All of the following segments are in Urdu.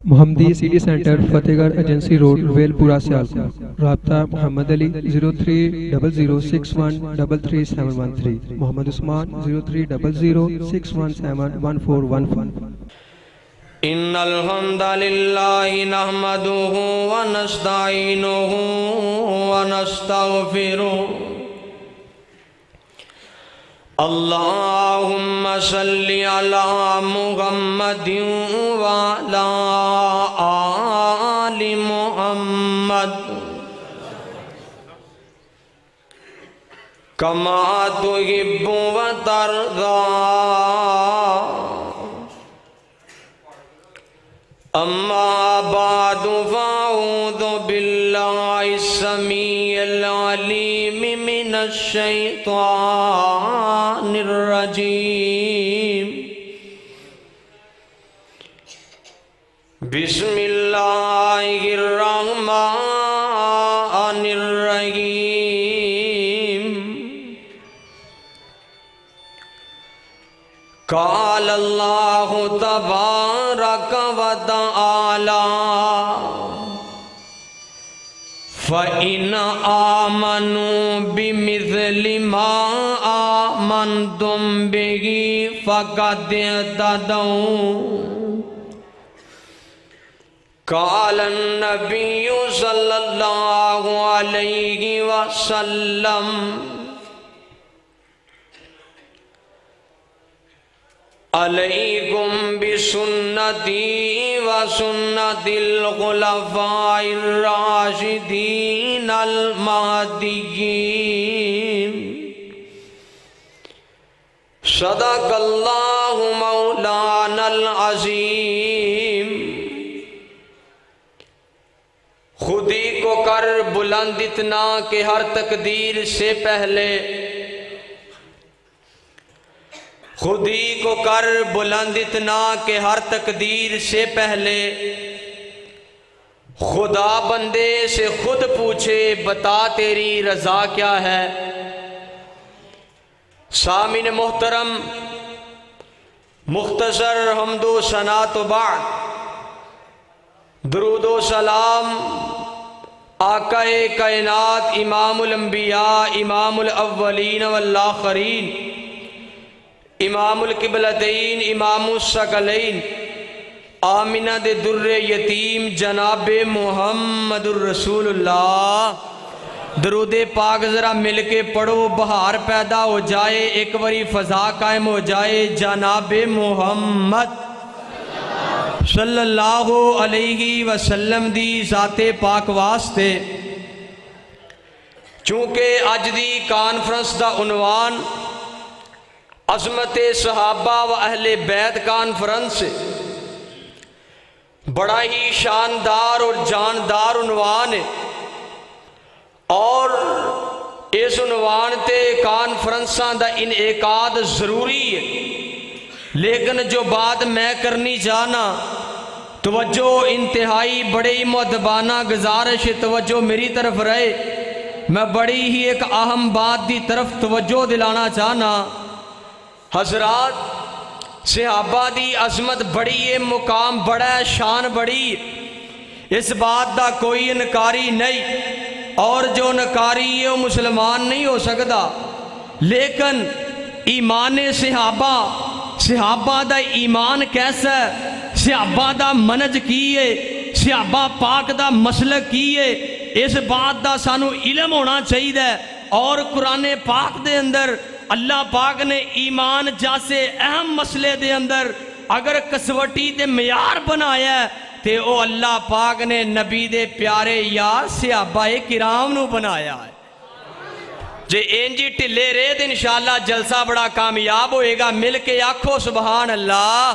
محمدی سٹی سینٹر فتح گڑھ ایجنسی روڈ ویل پورہ سیالکوٹ۔ رابطہ محمد علی 030061337113، محمد عثمان 030061711415۔ ان الحمد للہ نحمده ونستعینه ونستغفره اللہم صلی علی محمد وعلی آل محمد کما تحب وترضی۔ اما بعد فاعوذ باللہ السمیع العلیم من الشیطان الرجیم۔ بسم اللہ الرحمن الرحیم۔ قال اللہ تبارک و تعالی فَإِنْ آمَنُوا بِمِثْلِ مَا آمَنْتُمْ بِهِ فَقَدِ اهْتَدَوْا۔ قال النبي صلى الله عليه وسلم علیکم بسنتی وسنت الخلفاء الراشدین المہدیین۔ صدق اللہ مولانا العظیم۔ خودی کو کر بلند اتنا کہ ہر تقدیر سے پہلے، خودی کو کر بلند اتنا کہ ہر تقدیر سے پہلے، خدا بندے سے خود پوچھے بتا تیری رضا کیا ہے۔ سامعین محترم، مختصر حمد و ثنا تو بعد درود و سلام آقا کائنات امام الانبیاء امام الاولین والآخرین امام القبلتین امام الثقلین آمنہ دے در یتیم جناب محمد الرسول اللہ۔ درود پاک ذرا مل کے پڑھو، بہار پیدا ہو جائے، ایک باری فضا قائم ہو جائے جناب محمد صلی اللہ علیہ وسلم دی ذات پاک واسطے۔ چونکہ اج دی کانفرنس دا عنوان عظمت صحابہ و اہل بیت کانفرنس، بڑا ہی شاندار اور جاندار عنوان ہے، اور اس عنوان تے کانفرنساں دا انعقاد ضروری ہے۔ لیکن جو بات میں کرنی چاہنا، توجہ انتہائی بڑی مؤدبانہ گزارش، توجہ میری طرف رہے، میں بڑی ہی ایک اہم بات دی طرف توجہ دلانا چاہنا۔ حضرات، صحابہ دی عظمت بڑی ہے، مقام بڑا ہے، شان بڑی، اس بات دا کوئی انکاری نہیں، اور جو انکاری ہے وہ مسلمان نہیں ہو سکتا۔ لیکن ایمان صحابہ دا ایمان کیسا ہے، صحابہ دا منج کی ہے، صحابہ پاک دا مسلک کی ہے، اس بات دا سانو علم ہونا چاہیے۔ اور قرآن پاک دے اندر اللہ پاک نے ایمان جیسے اہم مسئلے دے اندر اگر کسوٹی تے معیار بنایا ہے تے او اللہ پاک نے نبی دے پیارے یار صحابہ کرام نو بنایا ہے۔ جے انجی ٹلے رہے تو انشاءاللہ جلسہ بڑا کامیاب ہوئے گا۔ مل کے آکھو سبحان اللہ۔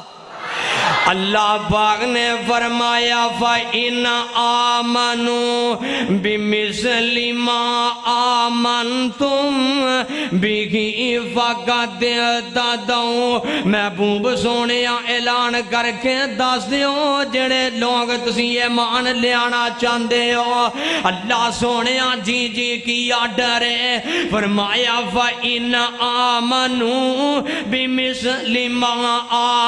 اللہ پاک نے فرمایا فَإِنْ آمَنُوا بِمِثْلِ مَا آمَنْتُمْ بِهِ فَقَدْ اهْتَدَوْا۔ محبوب سونے اعلان کر کے دس دیو جڑے لوگ تسی ایمان لے آنا چاندے ہو، اللہ سونے جی جی کیا ڈرے، فرمایا فَإِنْ آمَنُوا بِمِثْلِ مَا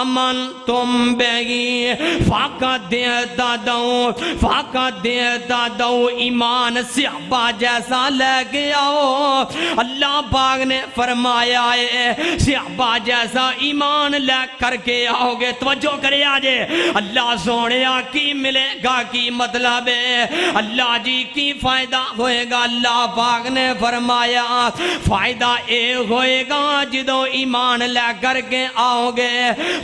آمَنْتُمْ ہم بیگی فقط دیتا دوں فقط دیتا دوں ایمان صحابہ جیسا لے کے آؤ اللہ پاک نے فرمایا ہے صحابہ جیسا ایمان لے کر کے آؤ گے توجہ کرے آجے اللہ سونے کی ملے گا کی مطلب ہے اللہ جی کی فائدہ ہوئے گا اللہ پاک نے فرمایا فائدہ اے ہوئے گا جدو ایمان لے کر کے آؤ گے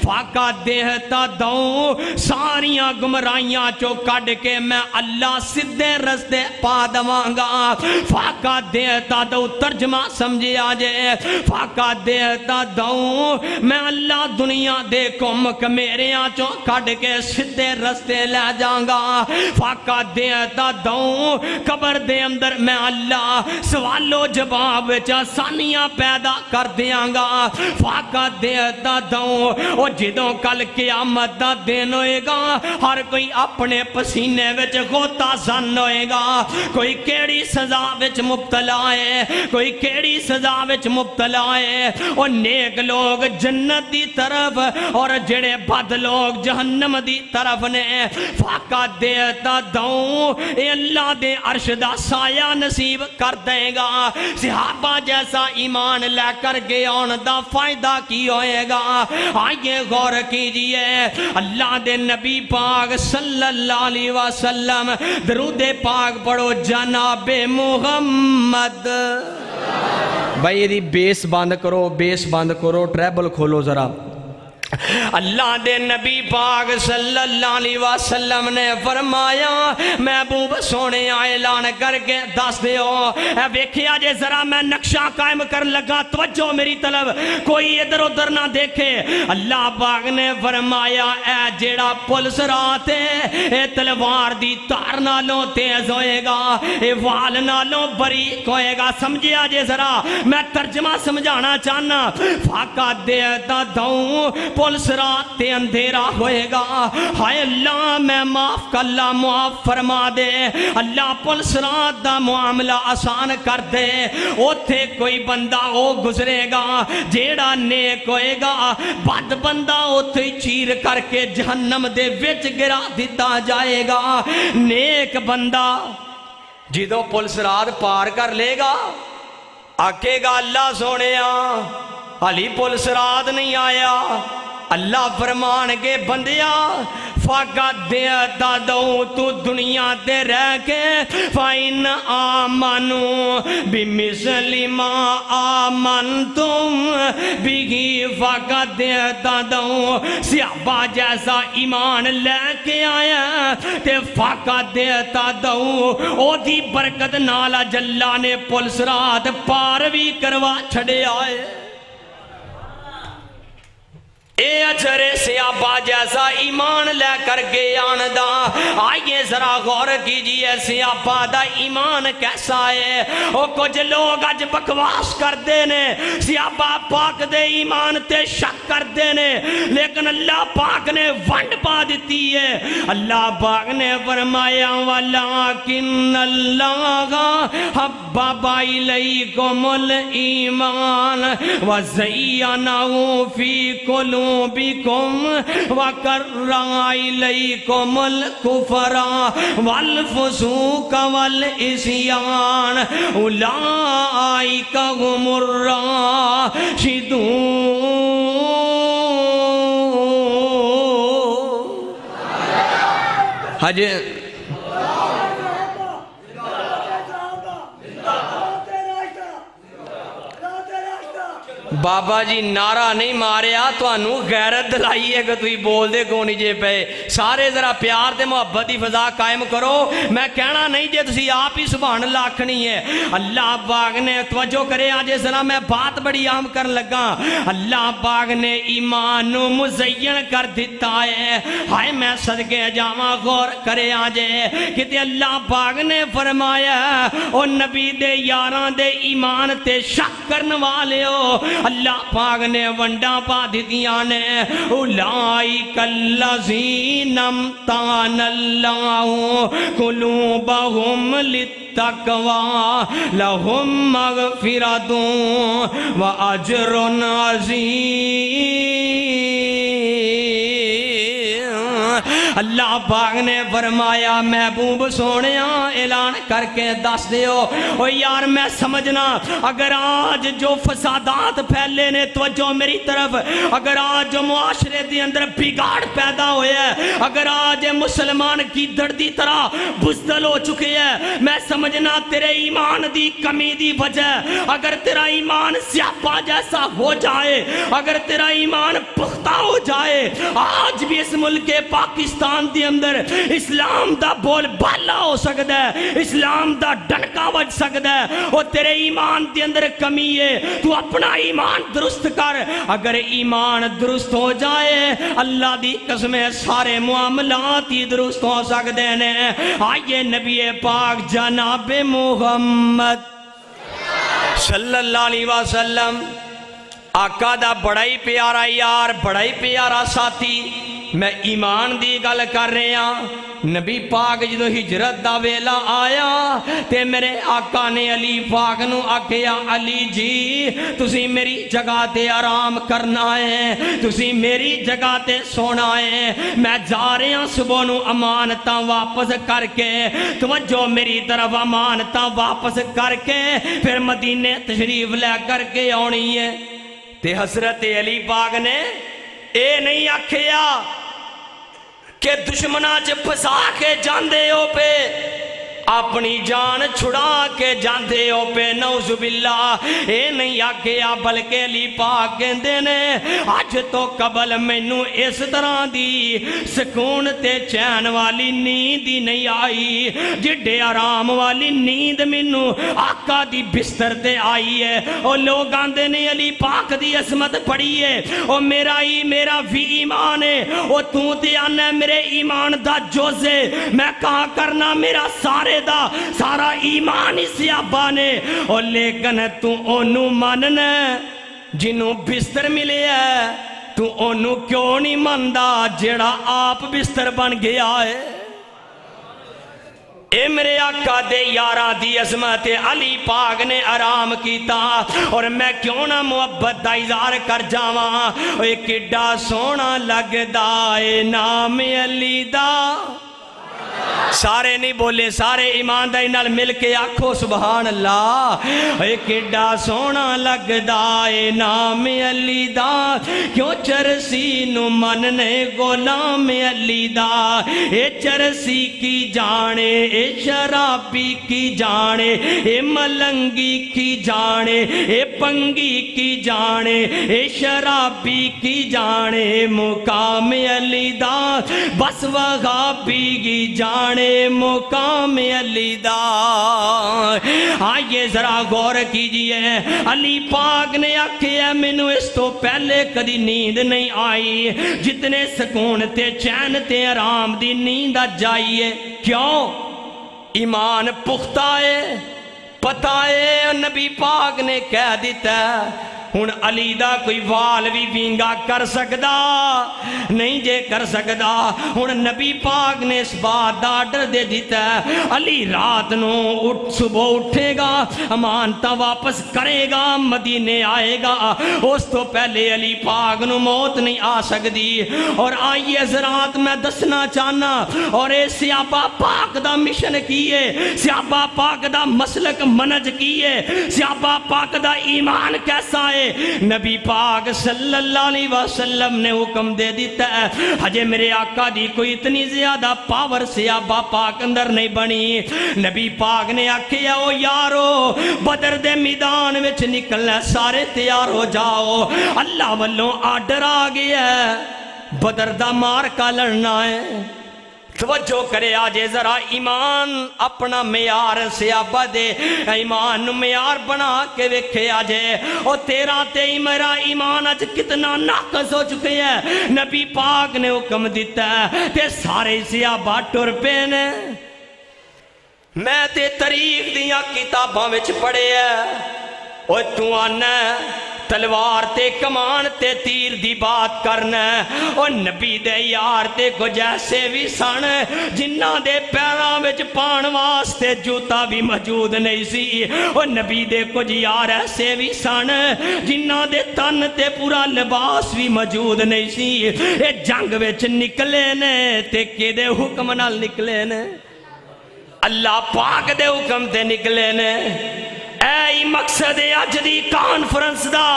فقط دیتا دوں ساریاں گمراہیاں چو کٹ کے میں اللہ سدھے رستے پا دوانگا فقط دیتا دوں ترجمہ سمجھے آجے فقط دیتا دوں میں اللہ دنیا دے کمک میرے آنچو کٹ کے سدھے رستے لے جاؤں گا فقط دیتا دوں قبر دے اندر میں اللہ سوال و جواب آسانیاں پیدا کر دیاں گا فقط دیتا دوں اور جدوں کل قیامت دا دن ہوئے گا ہر کوئی اپنے پسینے وچ غوطہ زن ہوئے گا کوئی کیڑی سزا وچ مبتلا ہے کوئی کیڑی سزا وچ مبتلا ہے اور نیک لوگ جنت دی طرف اور جڑے بد لوگ جہنم دی طرف نے فقط دیتا دوں اے اللہ دے عرش دا سایہ نصیب کر دے گا صحابہ جیسا ایمان لے کر کے آن دا فائدہ کی ہوئے گا آئیے غور کیجئے اللہ دے نبی پاک صلی اللہ علیہ وسلم درود پاک پڑھو جناب محمد بھائی یہ بیس بند کرو ٹریبل کھولو ذرا اللہ دے نبی پاک صلی اللہ علیہ وسلم نے فرمایا محبوب سونے اعلان کر کے دس دیو اے ویکھیا جے ذرا میں نقشہ قائم کر لگا توجہ میری طلب کوئی ادھر ادھر نہ دیکھے اللہ پاک نے فرمایا اے جیڑا پل صراط ہے اے تلوار دی تار نالوں تیز ہوئے گا اے وال نالوں باریک ہوئے گا سمجھیا جے ذرا میں ترجمہ سمجھانا چاہنا فقط دیتا دوں پل صراط تے اندھیرا ہوئے گا ہائے اللہ میں معاف کر اللہ معاف فرما دے اللہ پل صراط دا معاملہ آسان کر دے اوتھے کوئی بندہ او گزرے گا جیڑا نیک ہوئے گا بد بندہ اوتھے چیر کر کے جہنم دے وچ گرا دیتا جائے گا نیک بندہ جدو پل صراط پار کر لے گا آکے گا اللہ سونیا علی پل صراط نہیں آیا اللہ فرمان کے بندیا فقط دیتا دوں تو دنیا دے رہ کے فَإِنْ آمَنُوا بِمِثْلِ مَا آمَنْتُمْ بِهِ فقط دیتا دوں صحابہ جیسا ایمان لے کے آیا تے فقط دیتا دوں او دی برکت نالا جلہ نے پل صراط پار بھی کروا چھڑے آئے اے اجرے صحابہ جیسا ایمان لے کر کے آندا آئیے ذرا غور کیجئے صحابہ دا ایمان کیسا ہے او کچھ لوگ اج بکواس کر دینے صحابہ پاک دے ایمان تے شک کر دینے لیکن اللہ پاک نے ونڈ پا دیتی ہے اللہ پاک نے فرمایا وَلَكِنَّ اللَّهَ حَبَّبَ إِلَيْكُمُ الْإِيمَانَ وَزَيَّنَهُ فِي قُلُوبِكُمْ وَكَرَّهَ إِلَيْكُمُ الْكُفْرَ وَالْفُسُوقَ وَالْعِصْيَانَ أُولَئِكَ هُمُ الراشدون حج بابا جی نعرہ نہیں ماریا تو انو غیرت دلائی ہے کہ تو ہی بول دے کونی جے پہ سارے ذرا پیار دے محبت دی فضا قائم کرو میں کہنا نہیں جے تسی آپ ہی سبحان اللہ آکھنی ہے اللہ پاک نے توجہ کرے آجے ذرا میں بات بڑی عام کر لگا اللہ پاک نے ایمان مزین کر دیتا ہے ہائے میں صدقے جاواں غور کرے آجے کہ اللہ پاک نے فرمایا او نبی دے یاراں دے ایمان تے شک کرن والے ہو اللہ پاک نے ونڈا پا دیتیاں نے اولائک الذین امتحن اللہ قلوبہم للتقوی لہم مغفرۃ و اجر عظیم اللہ پاک نے فرمایا محبوب سونیا اعلان کر کے دس دیو او یار میں سمجھنا اگر آج جو فسادات پھیلے نے توجہ میری طرف اگر آج جو معاشرے دی اندر بگاڑ پیدا ہوئے ہے اگر آج مسلمان کی دردی طرح بزدل ہو چکے ہیں میں سمجھنا تیرے ایمان دی کمی دی وجہ اگر تیرا ایمان سیاپا جیسا ہو جائے اگر تیرا ایمان پختہ ہو جائے آج بھی اس ملک پاکستان دی اندر اسلام دا بول بالا ہو سکتا ہے اسلام دا ڈنکا بج سکتا ہے اور تیرے ایمان دی اندر کمی ہے تو اپنا ایمان درست کر اگر ایمان درست ہو جائے اللہ دی قسم سارے معاملات ہی درست ہو سکتے ہیں آئیے نبی پاک جناب محمد صلی اللہ علیہ وسلم آقا دا بڑا ہی پیارا یار بڑا ہی پیارا ساتھی میں ایمان دی گل کر رہے ہیں نبی پاک جدو ہجرت دا ویلا آیا تے میرے آقا نے علی پاک نو آکھیا علی جی تسی میری جگہ تے آرام کرنا ہے تسی میری جگہ تے سونا ہے میں جا رہے ہیں صبح نو امانتاں واپس کر کے توجہ میری طرف امانتاں واپس کر کے پھر مدینے تشریف لے کر کے آنی ہے تے حضرت علی پاک نے اے نہیں آکھیا کہ دشمنہ چ پھسا کے جاندے ہو پہ اپنی جان چھڑا کے جاندے ہو پہ نعوذ باللہ اے نہیں آکھیا بلکہ علی پاک کہندے نے اج تو قبل مینوں اس طرح دی سکون تے چین والی نیند ہی نہیں آئی جڈے آرام والی نیند مینوں آقا دی بستر تے آئی ہے اور لوگ آندے نے علی پاک دی عظمت پڑھی ہے اور میرا بھی ایمان ہے اور تو تے آنا میرے ایمان دا جز ہے میں کہا کرنا میرا سارا ایمان اسی ابا نے اور لیکن تو اونوں ماننا جنوں بستر ملے ہے تو اونوں کیوں نہیں ماندا جیڑا آپ بستر بن گیا ہے اے میرے آقا دے یارہ دی عظمت علی پاک نے آرام کیتا اور میں کیوں نہ محبت دا اظہار کر جاواں اے کڈا سونا لگدا اے نام علی دا سارے نہیں بولے سارے ایمانداری نال مل کے آکھو سبحان اللہ اے کڈا سونا لگدا اے نام علی دا کیوں چرسی نو مننے غلام علی دا اے چرسی کی جانے اے شرابی کی جانے اے ملنگی کی جانے اے پنگی کی جانے اے شرابی کی جانے مقام علی دا بس وہابی کی جانے مقام علی دا آئیے ذرا غور کیجئے علی پاک نے آکھیا مینوں اس تو پہلے کدی نیند نہیں آئی جتنے سکون تے چین تے آرام دی نیند آ جائیے کیوں ایمان پختہ ہے پتہ ہے نبی پاک نے کہہ دیتا ہے ہن علی دا کوئی وال بھی وینگا کر سکدا نہیں جے کر سکدا ہن نبی پاک نے اس بات دا آرڈر دے دیتا ہے علی رات نو صبح اٹھے گا امانتاں واپس کرے گا مدینے آئے گا اس تو پہلے علی پاک نو موت نہیں آ سکدی اور آئیے حضرات میں دسنا چاہنا اور اے صحابہ پاک دا مشن کیے صحابہ پاک دا مسلک منج کیے صحابہ پاک دا ایمان کیسا ہے نبی پاک صلی اللہ علیہ وسلم نے حکم دے دیتا ہے حجے میرے آقا دی کوئی اتنی زیادہ پاور صحابہ پاک اندر نہیں بنی نبی پاک نے آکھیا او یارو بدر دے میدان وچ نکلنا سارے تیار ہو جاؤ اللہ والوں آرڈر آ گیا ہے بدر دا مارکا لڑنا ہے توجہ کرے آجے ذرا ایمان اپنا معیار صحابہ دے ایمان معیار بنا کے ویکھے آجے اور تیرا تے میرا ایمان آج کتنا ناقص ہو چکے ہیں نبی پاک نے حکم دیتا ہے تے سارے صحابہ ٹر پے نے میں تے تاریخ دیاں کتاباں وچ پڑھے ہے اور تو آنا تلوار تے کمان تے تیر دی بات کرنا او نبی دے یار تے کچھ ایسے بھی سن جنہ دے پیراں وچ پان واسطے جوتا بھی موجود نہیں سی او نبی دے کچھ یار ایسے بھی سن جنہ دے تن تے پورا لباس بھی موجود نہیں سی اے جنگ وچ نکلے نے تے کدے حکم نال نکلے نے اللہ پاک دے حکم تے نکلے نے اے مقصد اج دی کانفرنس دا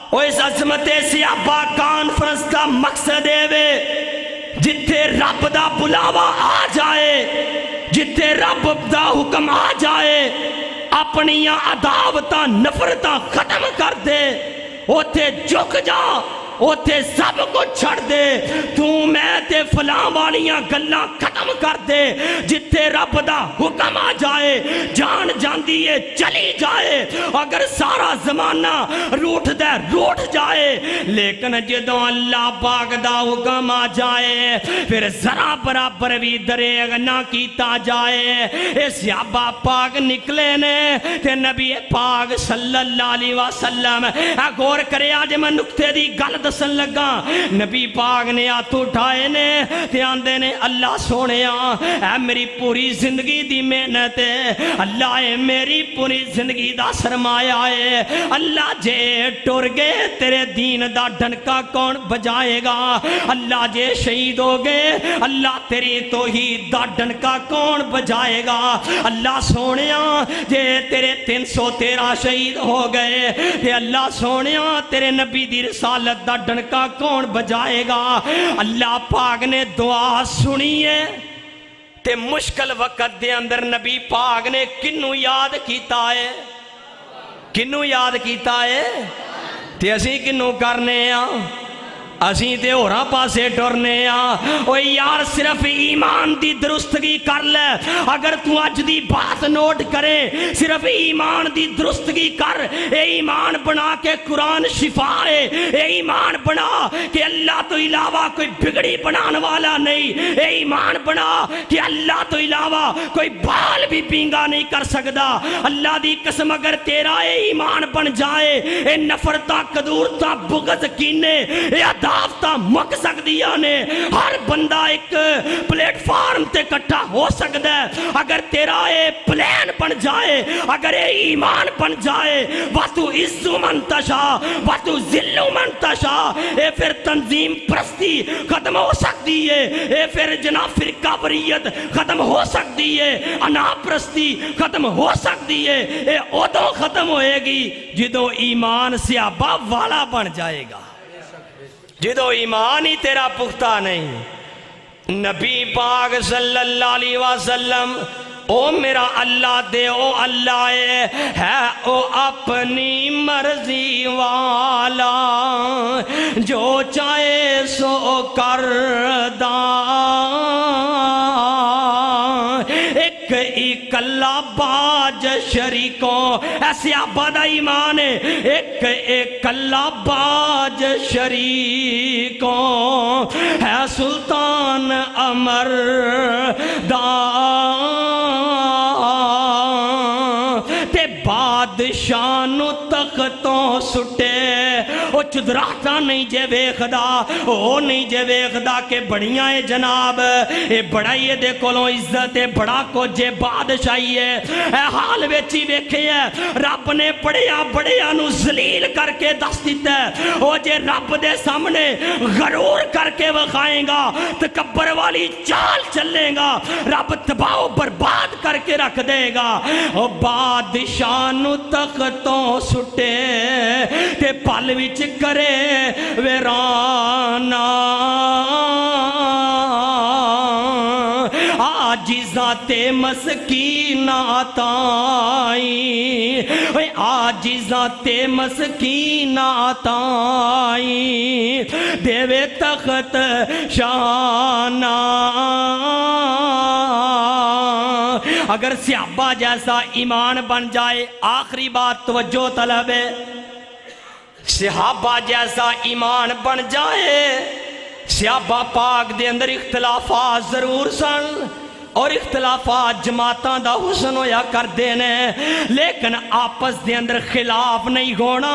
او اس عظمت صحابہ کانفرنس دا مقصد ہے جتھے رب دا بلاوا آ جائے جتھے رب دا حکم آ جائے اپنیاں عداوتاں نفرتاں ختم کر دے اوتھے جھک جا اوتھے سب کو چھڑ دے تو میں تے فلاں والیاں گلاں ختم کر دے جتھے رب دا حکم آ جائے جان جاندی ہے چلی جائے اگر سارا زمانہ روٹ دے روٹ جائے لیکن جدوں اللہ پاک دا حکم آ جائے پھر ذرا برابر بھی دریغ نہ کیتا جائے اے صحابہ پاک نکلے نے تے نبی پاک صلی اللہ علیہ وسلم غور کرے آج میں نکتے دی گل دسن لگا نبی پاک نے ہاتھ اٹھائے نے تے آندے نے اللہ سونیا اے میری پوری زندگی دی محنت ہے اللہ اے میری پوری زندگی دا سرمایہ ہے اللہ جے ٹر گئے تیرے دین دا ڈنکا کون بجائے گا اللہ جے شہید ہو گئے اللہ تیری توحید دا ڈنکا کون بجائے گا اللہ سونیا جے تیرے 313 شہید ہو گئے تے اللہ سونیا تیرے نبی دی رسالت دا ڈنکا کون بجائے گا اللہ پاک نے دعا سنی ہے تے مشکل وقت دے اندر نبی پاک نے کنوں یاد کیتا ہے کنوں یاد کیتا ہے تے اسی کنوں کرنے ہیں اسی تے ہورا پاسے ٹرنے او یار صرف ایمان دی درستگی کر لے اگر تو اج دی بات نوٹ کرے صرف ایمان دی درستگی کر اے ایمان بنا کے قرآن شفا ہے اے ایمان بنا کہ اللہ تو علاوہ کوئی بگڑی بنان والا نہیں اے ایمان بنا کہ اللہ تو علاوہ کوئی بال بھی پینگا نہیں کر سکتا اللہ دی قسم اگر تیرا اے ایمان بن جائے اے نفرتاں قدورتاں بغض کینے اے دعوتاں مک سکدیاں نے ہر بندہ ایک پلیٹ فارم تے کٹھا ہو سکتا ہے اگر تیرا اے پلان بن جائے اگر اے ایمان بن جائے وَتُو عِزُّ مَن تَشَا وَتُو ذِلُّ مَن تَشَا اے پھر تنظیم پرستی ختم ہو سکتی ہے اے پھر جناب فرقہ وریت ختم ہو سکتی ہے انا پرستی ختم ہو سکتی ہے اے ادوں ختم ہوئے گی جدوں ایمان صحابہ والا بن جائے گا جدو ایمان ہی تیرا پختہ نہیں نبی پاک صلی اللہ علیہ وسلم او میرا اللہ دے او اللہ ہے او اپنی مرضی والا جو چاہے سو کردہ ایک اکلا باج شریکوں ایسے آبادہ ایمان ہے ایک اکلا باج شریکوں ہے سلطان امر تے بادشاہ نو تختوں سٹے او چدراتا نہیں جے ویخدا او نہیں جے ویخدا کہ بڑیاں اے جناب اے بڑائی دے کولوں عزت اے بڑا کو جے بادشاہی ہے اے حال ویچی ویکھے ہے رب نے بڑیا نو ذلیل کر کے دس دیتا ہے او جے رب دے سامنے غرور کر کے وکھائیں گا تکبر والی چال چلے گا رب تباہ و برباد کر کے رکھ دے گا او بادشاہ نو تختوں سٹے تے پل وچ کرے ویرانا آجزاں تے مسکیناں تائیں آجزاں تے مسکیناں تائیں دیوے تخت شانہ اگر صحابہ جیسا ایمان بن جائے آخری بات توجہ طلب ہے صحابہ جیسا ایمان بن جائے صحابہ پاک دے اندر اختلافات ضرور سن اور اختلافات جماعتاں دا حسن ہویا کردے نے، لیکن آپس دے اندر خلاف نہیں ہونا،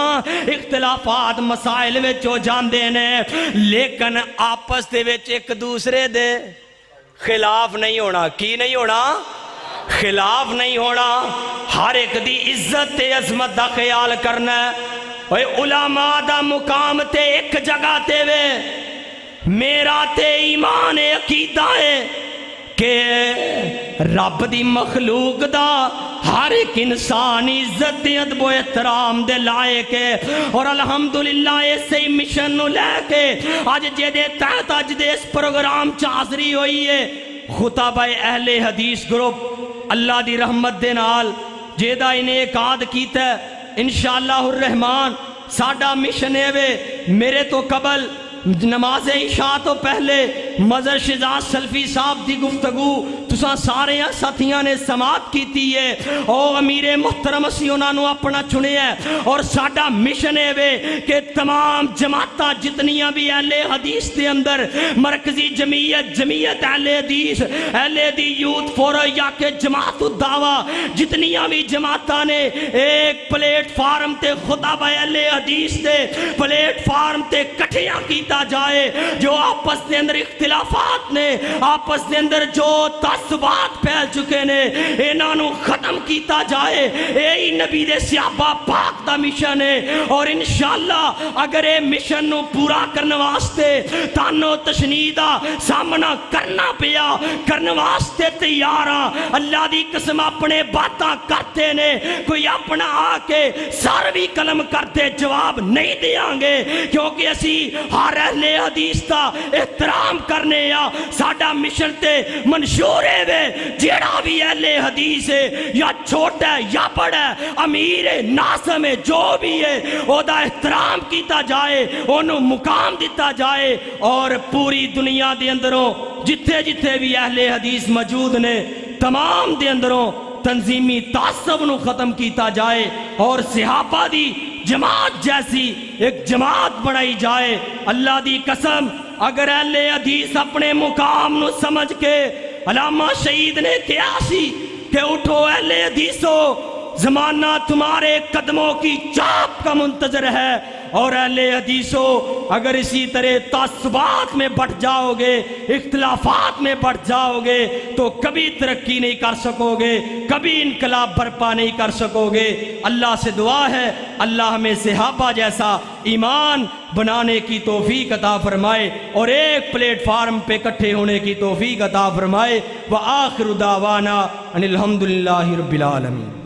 اختلافات مسائل وچ ہو جاندے نے، لیکن آپس دے وچ ایک دوسرے دے خلاف نہیں ہونا۔ کی نہیں ہونا؟ خلاف نہیں ہونا۔ ہر ایک دی عزت تے عظمت دا خیال کرنا ہے۔ اوے علماء دا مقام تے ایک جگہ تے وے، میرا تے ایمان عقیدہ ہے کہ رب دی مخلوق دا ہر ایک انسان عزت ادب و احترام دے لائق ہے، اور الحمدللہ اسی مشن نو لے کے اج جے دے تحت اج دے اس پروگرام چ حاضری ہوئی ہے خطبہ اہل حدیث گروپ اللہ دی رحمت دے نال جیدہ انعقاد کیتا ہے۔ انشاءاللہ الرحمن ساڈا مشن ہے وے، میرے تو قبل نماز عشاء تو پہلے مظہر شہزاد سلفی صاحب دی گفتگو تساں سارے ساتھیاں نے سماعت کیتی ہے، او امیر محترم اسی انہاں نو اپنا چنے ہے، اور ساڈا مشن ہے وے کہ تمام جماعتاں جتنیاں بھی اہل حدیث دے اندر مرکزی جمعیت اہل حدیث، اہل حدیث یوتھ فورم یا کہ جماعت الدعوہ، جتنیاں بھی جماعتاں نے ایک پلیٹ فارم تے خطبہ اہل حدیث دے پلیٹ فارم تے کٹھیاں کی جائے، جو آپس دے اندر اختلافات نے، آپس دے اندر جو تعصبات پھیل چکے نے، انہاں نو ختم کیتا جائے، یہی نبی دے صحابہ پاک دا مشن ہے۔ اور انشاءاللہ اگر اے مشن نو پورا کرنے واسطے تانو تشنید دا سامنا کرنا پیا، کرنے واسطے تیاراں، اللہ دی قسم اپنے باتاں کرتے نے، کوئی اپنا آ کے ساروی قلم کرتے جواب نہیں دیاں گے، کیونکہ اسی ہر اہل حدیث دا احترام کرنے یا ساڈا مشن تے منشور ہے وے، جیڑا بھی اہل حدیث ہے یا چھوٹا ہے یا بڑا ہے، امیر ہے ناظم ہے، جو بھی ہے او دا احترام کیتا جائے، انہوں مقام دیتا جائے، اور پوری دنیا دے اندروں جتھے جتھے بھی اہل حدیث موجود نے تمام دے اندروں تنظیمی تعصب نو ختم کیتا جائے، اور صحابہ دی جماعت جیسی ایک جماعت بنائی جائے۔ اللہ دی قسم اگر اہل حدیث اپنے مقام نو سمجھ کے، علامہ شہید نے کہا سی کہ اٹھو اہل حدیثو، زمانہ تمہارے قدموں کی چاپ کا منتظر ہے، اور اہل حدیثو اگر اسی طرح تعصبات میں بڑھ جاؤ گے، اختلافات میں بڑھ جاؤ گے تو کبھی ترقی نہیں کر سکو گے، کبھی انقلاب برپا نہیں کر سکو گے۔ اللہ سے دعا ہے اللہ ہمیں صحابہ جیسا ایمان بنانے کی توفیق عطا فرمائے، اور ایک پلیٹ فارم پہ اکٹھے ہونے کی توفیق عطا فرمائے۔ وآخر دعوانا ان الحمدللہ رب العالمین۔